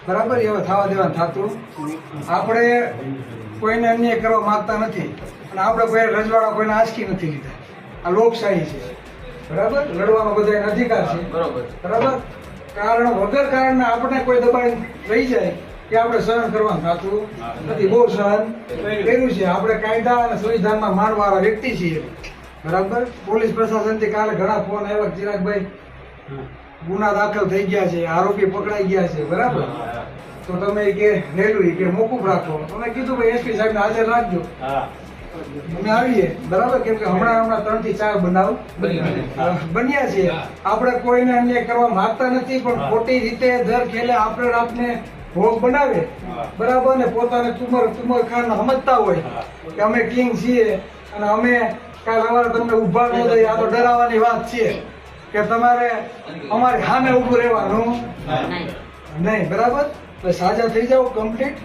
બરાબર, એવા થવા દેવાનું થતું. આપણે કોઈને અન્યાય કરવા માંગતા નથી અને આપણે કોઈ રજવાડા કોઈને આંચકી નથી લીધા. આ લોકશાહી છે, બરાબર, લડવાનો બધાને અધિકાર છે, બરાબર. કારણ વગર કારણના આપણે કોઈ દબાણ રહી જાય કે આપણે સહન કરવાનું થતું નથી. બહુ સહન કર્યું છે. આપણે કાયદા અને સંવિધાનમાં માનવાળા વ્યક્તિ છીએ, બરાબર. પોલીસ પ્રશાસનથી કાલે ઘણા ફોન આવ્યા, ચિરાગભાઈ ગુના દાખલ થઈ ગયા છે, આરોપી પકડાઈ ગયા છે, બરાબર. તો તમે કે રેલવે કે મોકૂફ રાખો. તમે કીધું ભાઈ એસપી સાહેબ હાજર રાખજો. અમે આવીએ, બરાબર, કેમ કે હમણાં 3 થી 4 બનાવ બન્યા છે. આપણે કોઈને અન્યાય કરવા માંગતા નથી, પણ ખોટી રીતે દર ખેલે આપણે આપને ભોગ બનાવે, બરાબર, ને પોતાને તુમર ખાન સમજતા હોય કે અમે કિંગ છીએ અને અમે કાલ સવારે તમને ઉભા ન દઈએ. આ તો ડરાવવાની વાત છે કે તમારે અમારી સામે ઉભું રહેવાનું નહીં, બરાબર. સાજા થઈ જાવ કમ્પ્લીટ,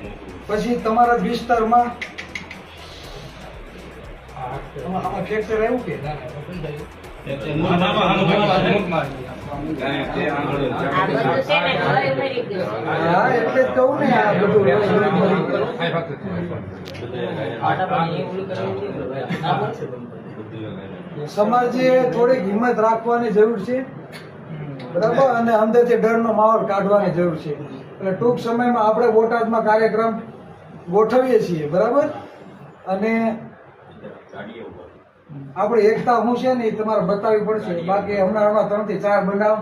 પછી તમારા જ વિસ્તારમાં આમાં ફ્રેક્ચર આવ્યું કે હા, એટલે જ કહું ને આ બધું સમાજે થોડીક હિંમત રાખવાની જરૂર છે, બરાબર, અને અંદરથી ડરનો માહોલ કાઢવાની જરૂર છે. એટલે ટૂંક સમયમાં આપણે બોટાદમાં કાર્યક્રમ ગોઠવીએ છીએ, બરાબર. અને આપણી એકતા શું છે ને એ તમારે બતાવવી પડશે. બાકી હમણાં 3 થી 4 બનાવ